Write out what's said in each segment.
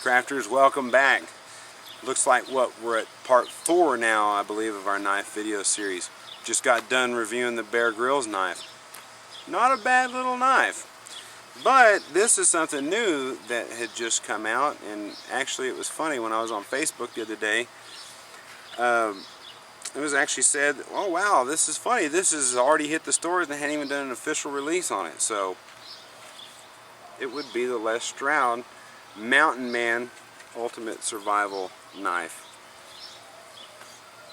Crafters, welcome back. Looks like we're at part 4 now, I believe, of our knife video series. Just got done reviewing the Bear Grylls knife. Not a bad little knife, but this is something new that had just come out. And actually it was funny, when I was on Facebook the other day, it was actually said, oh wow, this is funny, this has already hit the stores and they hadn't even done an official release on it. So it would be the Les Stroud Mountain Man Ultimate Survival Knife.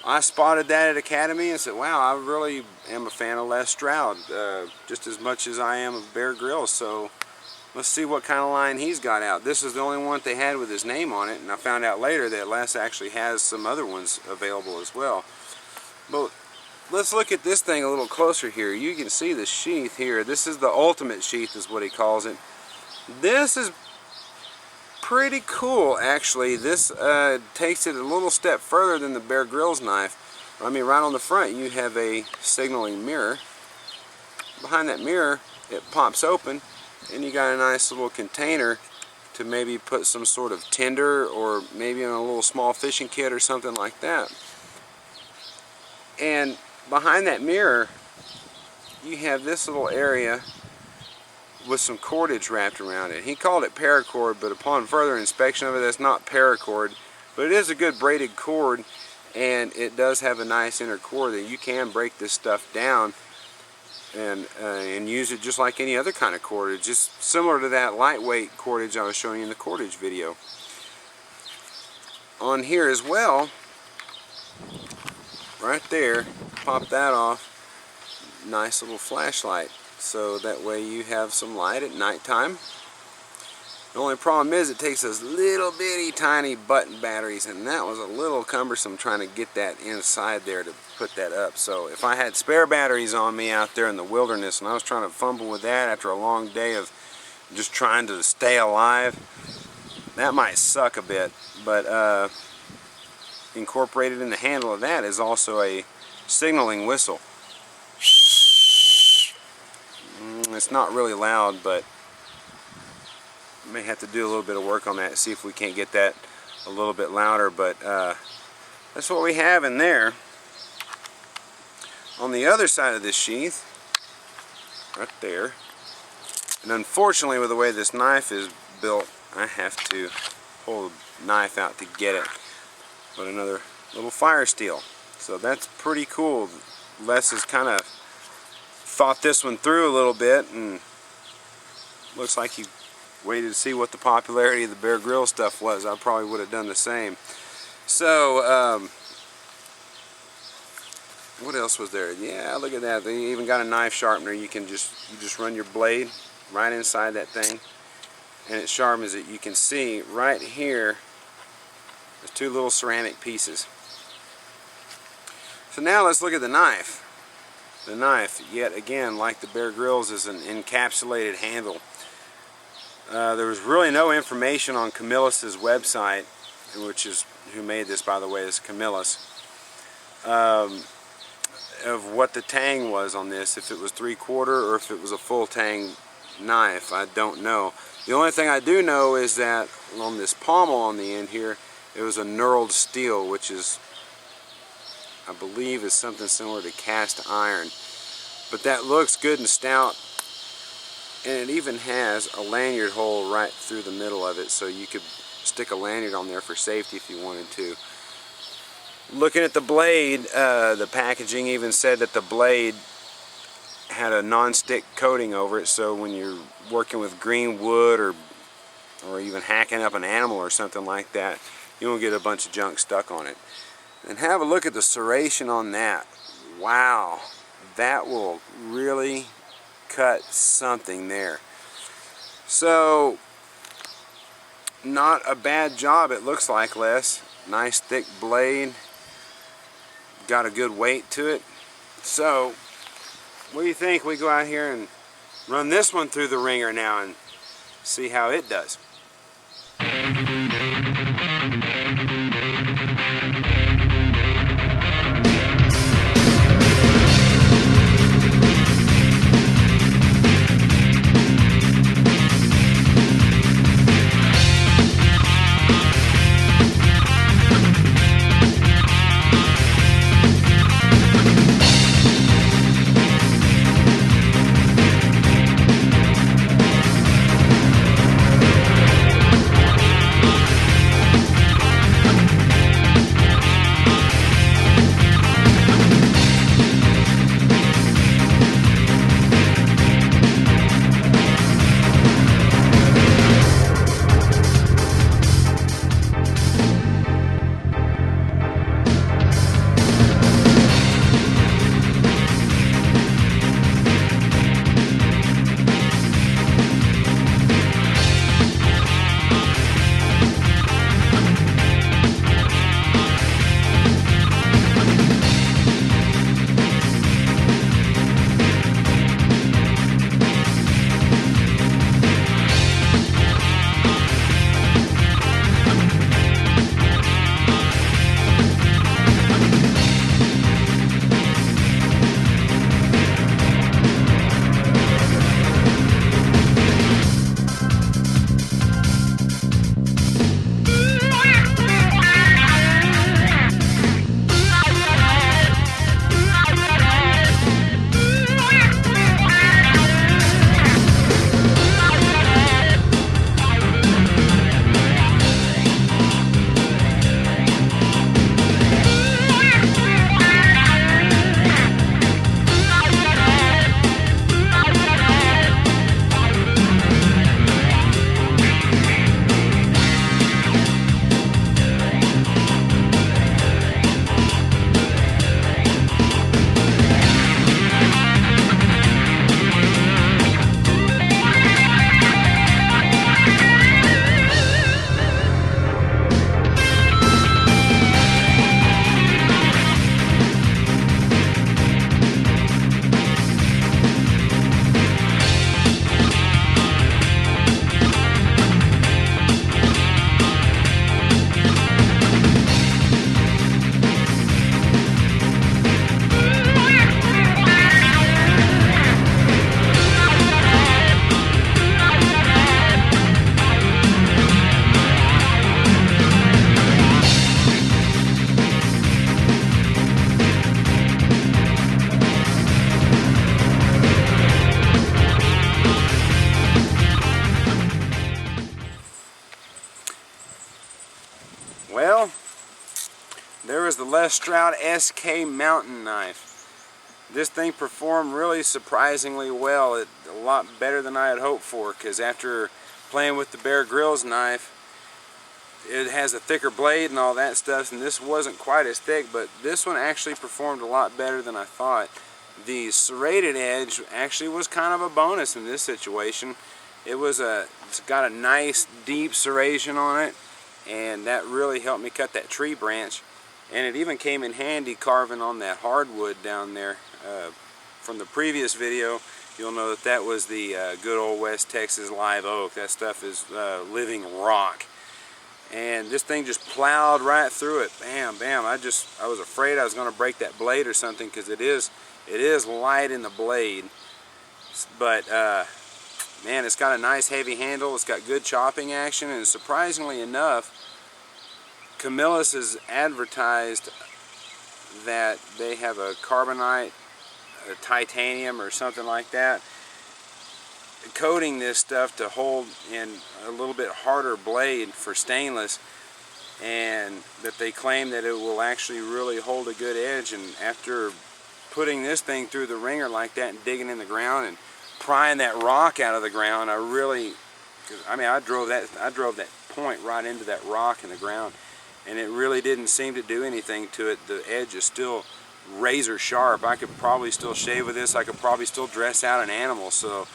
I spotted that at Academy and said, wow, I really am a fan of Les Stroud, just as much as I am of Bear Grylls. So let's see what kind of line he's got out. This is the only one they had with his name on it, and I found out later that Les actually has some other ones available as well. But let's look at this thing a little closer here. You can see the sheath here. This is the ultimate sheath is what he calls it. This is pretty cool, actually. This takes it a little step further than the Bear Grylls knife. I mean, right on the front you have a signaling mirror. Behind that mirror it pops open and you got a nice little container to maybe put some sort of tinder or maybe in a little small fishing kit or something like that. And behind that mirror you have this little area with some cordage wrapped around it. He called it paracord, but upon further inspection of it, that's not paracord, but it is a good braided cord, and it does have a nice inner core that you can break this stuff down and use it just like any other kind of cordage, just similar to that lightweight cordage I was showing you in the cordage video. On here as well, right there, pop that off, nice little flashlight. So that way you have some light at nighttime. The only problem is it takes those little bitty tiny button batteries, and that was a little cumbersome trying to get that inside there to put that up. So if I had spare batteries on me out there in the wilderness and I was trying to fumble with that after a long day of just trying to stay alive, that might suck a bit. But incorporated in the handle of that is also a signaling whistle. It's not really loud, but may have to do a little bit of work on that, see if we can't get that a little bit louder. But that's what we have in there. On the other side of this sheath, right there, and unfortunately with the way this knife is built, I have to pull the knife out to get it. But another little fire steel. So that's pretty cool. Les has kind of thought this one through a little bit, and looks like he waited to see what the popularity of the Bear Grylls stuff was. I probably would have done the same. So what else was there? Yeah, look at that. They even got a knife sharpener. You just run your blade right inside that thing and it sharpens it. You can see right here there's two little ceramic pieces. So now let's look at the knife. The knife, yet again, like the Bear Grylls, is an encapsulated handle. There was really no information on Camillus' website, which is, who made this, by the way, is Camillus, of what the tang was on this, if it was 3/4 or if it was a full tang knife. I don't know. The only thing I do know is that on this pommel on the end here, it was a knurled steel, which is, I believe, is something similar to cast iron. But that looks good and stout, and it even has a lanyard hole right through the middle of it, so you could stick a lanyard on there for safety if you wanted to. Looking at the blade, the packaging even said that the blade had a non-stick coating over it, so when you're working with green wood or even hacking up an animal or something like that, you won't get a bunch of junk stuck on it. And have a look at the serration on that. Wow, that will really cut something there. So, not a bad job, it looks like, Les. Nice thick blade, got a good weight to it. So, what do you think we go out here and run this one through the ringer now and see how it does? Well, there is the Les Stroud SK Mountain Knife. This thing performed really surprisingly well. A lot better than I had hoped for, because after playing with the Bear Grylls knife, it has a thicker blade and all that stuff, and this wasn't quite as thick, but this one actually performed a lot better than I thought. The serrated edge actually was kind of a bonus in this situation. It's got a nice deep serration on it, and that really helped me cut that tree branch. And it even came in handy carving on that hardwood down there. From the previous video, you'll know that that was the good old West Texas live oak. That stuff is living rock. And this thing just plowed right through it. Bam, bam. I was afraid I was going to break that blade or something, because it is light in the blade. But man, it's got a nice heavy handle. It's got good chopping action, and surprisingly enough, Camillus has advertised that they have a carbonite, a titanium or something like that, coating this stuff to hold in a little bit harder blade for stainless, and that they claim that it will actually really hold a good edge. And after putting this thing through the ringer like that and digging in the ground and prying that rock out of the ground, I drove that point right into that rock in the ground, and it really didn't seem to do anything to it. The edge is still razor sharp. I could probably still shave with this. I could probably still dress out an animal. So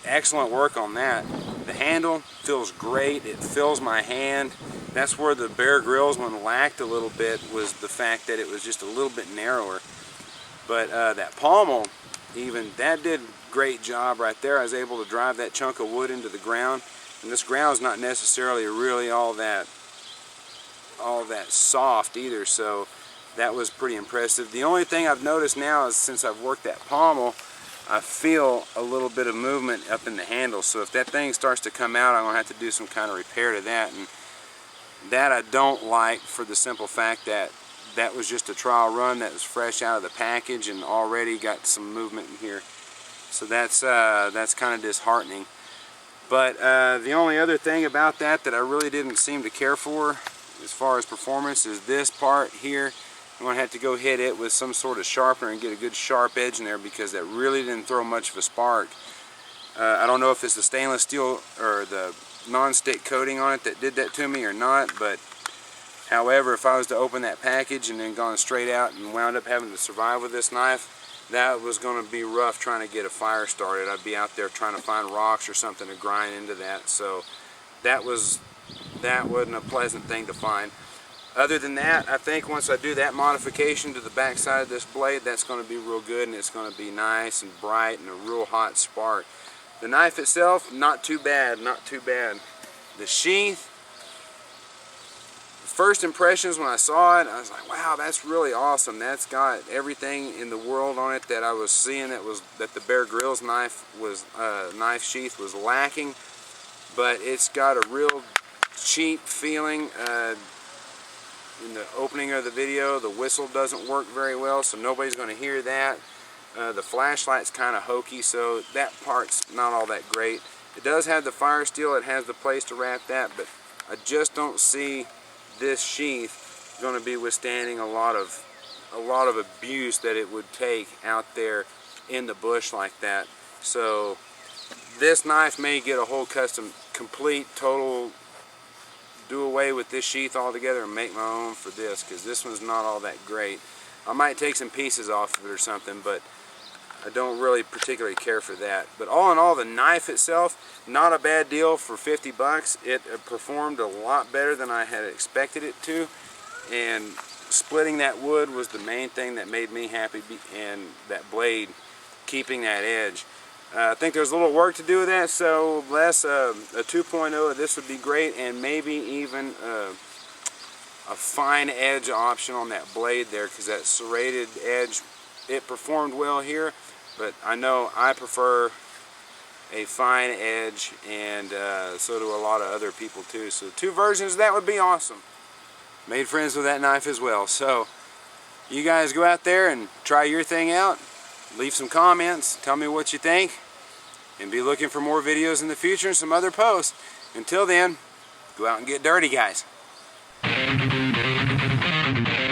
excellent work on that. The handle feels great. It fills my hand. That's where the Bear Grylls one lacked a little bit, was the fact that it was just a little bit narrower. But that pommel, even that did a great job right there. I was able to drive that chunk of wood into the ground, and this ground is not necessarily really all that soft either, so that was pretty impressive. The only thing I've noticed now is, since I've worked that pommel, I feel a little bit of movement up in the handle. So if that thing starts to come out, I'm going to have to do some kind of repair to that, and that I don't like, for the simple fact that that was just a trial run that was fresh out of the package and already got some movement in here. So that's kind of disheartening. But the only other thing about that I really didn't seem to care for as far as performance is this part here. I'm going to have to go hit it with some sort of sharpener and get a good sharp edge in there, because that really didn't throw much of a spark. I don't know if it's the stainless steel or the non-stick coating on it that did that to me or not, but however, if I was to open that package and then gone straight out and wound up having to survive with this knife, that was going to be rough trying to get a fire started. I'd be out there trying to find rocks or something to grind into that, so that wasn't a pleasant thing to find. Other than that, I think once I do that modification to the back side of this blade, that's going to be real good, and it's going to be nice and bright and a real hot spark. The knife itself, not too bad, not too bad. The sheath, first impressions when I saw it, I was like, wow, that's really awesome. That's got everything in the world on it that I was seeing that the Bear Grylls knife sheath was lacking. But it's got a real cheap feeling. In the opening of the video, the whistle doesn't work very well, so nobody's going to hear that. The flashlight's kind of hokey, so that part's not all that great. It does have the fire steel, it has the place to wrap that, but I just don't see this sheath going to be withstanding a lot of abuse that it would take out there in the bush like that. So this knife may get a whole custom, complete, total, do away with this sheath altogether and make my own for this, because this one's not all that great. I might take some pieces off of it or something, but I don't really particularly care for that. But all in all, the knife itself, not a bad deal for 50 bucks. It performed a lot better than I had expected it to, and splitting that wood was the main thing that made me happy, and that blade keeping that edge. I think there's a little work to do with that, so less a 2.0 of this would be great, and maybe even a fine edge option on that blade there, because that serrated edge, it performed well here, but I know I prefer a fine edge, and so do a lot of other people too. So 2 versions of that would be awesome. Made friends with that knife as well. So you guys go out there and try your thing out. Leave some comments, tell me what you think, and be looking for more videos in the future and some other posts. Until then, go out and get dirty, guys. it.